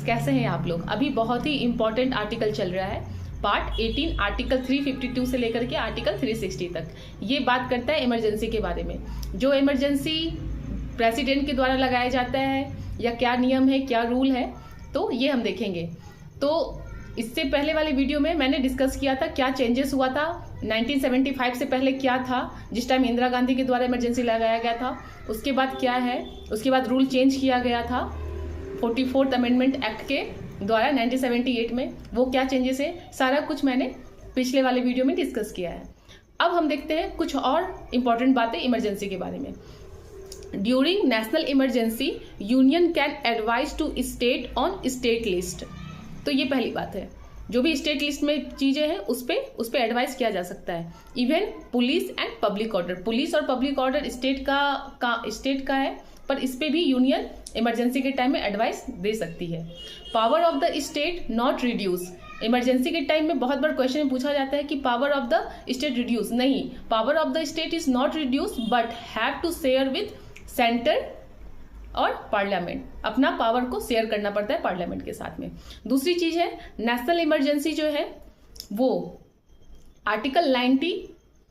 Students, कैसे हैं आप लोग? अभी बहुत ही इंपॉर्टेंट आर्टिकल चल रहा है, पार्ट 18 आर्टिकल 352 से लेकर के आर्टिकल 360 तक। ये बात करता है इमरजेंसी के बारे में। जो इमरजेंसी प्रेसिडेंट के द्वारा लगाया जाता है या क्या नियम है, क्या रूल है, तो ये हम देखेंगे। तो इससे पहले वाले वीडियो में मैंने डिस्कस किया था क्या चेंजेस हुआ था, 1975 से पहले क्या था, जिस टाइम इंदिरा गांधी के द्वारा इमरजेंसी लगाया गया था, उसके बाद क्या है, उसके बाद रूल चेंज किया गया था 44th अमेंडमेंट एक्ट के द्वारा 1978 में, वो क्या चेंजेस है, सारा कुछ मैंने पिछले वाले वीडियो में डिस्कस किया है। अब हम देखते हैं कुछ और इंपॉर्टेंट बातें इमरजेंसी के बारे में। During national emergency union can advise to state on state list. तो ये पहली बात है, जो भी स्टेट लिस्ट में चीजें हैं उस पे एडवाइस किया जा सकता है। Even police and public order, police और पब्लिक ऑर्डर स्टेट का है, पर इस पे भी यूनियन इमरजेंसी के टाइम में एडवाइस दे सकती है। Power of the state not reduce. Emergency के टाइम में बहुत बार क्वेश्चन पूछा जाता है कि power of the state reduce. नहीं, power of the state is not reduce but have to share with centre और पार्लियामेंट। अपना पावर को शेयर करना पड़ता है पार्लियामेंट के साथ में। दूसरी चीज है, नेशनल इमरजेंसी जो है वो आर्टिकल 90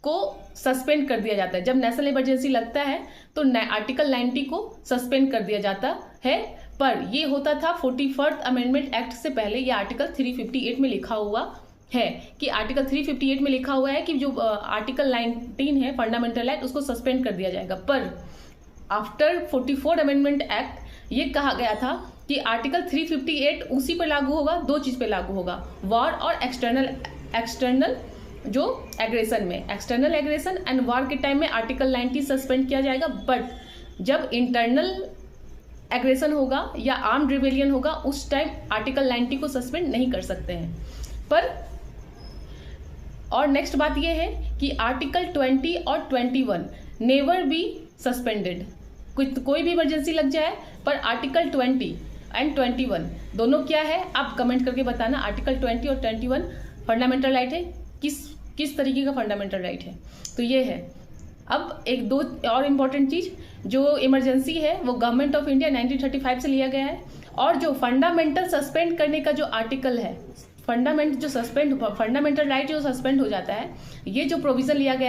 को सस्पेंड कर दिया जाता है। जब नेशनल इमरजेंसी लगता है तो आर्टिकल 90 को सस्पेंड कर दिया जाता है, पर ये होता था 44th अमेंडमेंट एक्ट से पहले। ये आर्टिकल 358 में लिखा हुआ है कि आर्टिकल 358 में लिखा हुआ है कि जो आर्टिकल 19 है फंडामेंटल एक्ट, उसको सस्पेंड कर दिया जाएगा। पर आफ्टर 44th अमेंडमेंट एक्ट ये कहा गया था कि आर्टिकल 358 उसी पर लागू होगा, दो चीज पे लागू होगा, वॉर और एक्सटर्नल जो एग्रेशन में, एक्सटर्नल एग्रेशन एंड वॉर के टाइम में आर्टिकल 90 सस्पेंड किया जाएगा। बट जब इंटरनल एग्रेशन होगा या आर्म्ड रिबेलियन होगा उस टाइम आर्टिकल 90 को सस्पेंड नहीं कर सकते हैं। पर और नेक्स्ट बात यह है कि आर्टिकल 20 और 21 नेवर बी सस्पेंडेड। कोई भी इमरजेंसी लग जाए, पर आर्टिकल 20 एंड 21 दोनों क्या है आप कमेंट करके बताना। आर्टिकल 20 और 21 फंडामेंटल राइट है, किस तरीके का फंडामेंटल राइट है, तो ये है। अब एक दो और इम्पोर्टेंट चीज, जो इमरजेंसी है वो गवर्नमेंट ऑफ इंडिया 1935 से लिया गया है, और जो फंडामेंटल सस्पेंड करने का जो आर्टिकल है, फंडामेंटल राइट जो सस्पेंड हो जाता है, ये जो प्रोविजन लिया गया है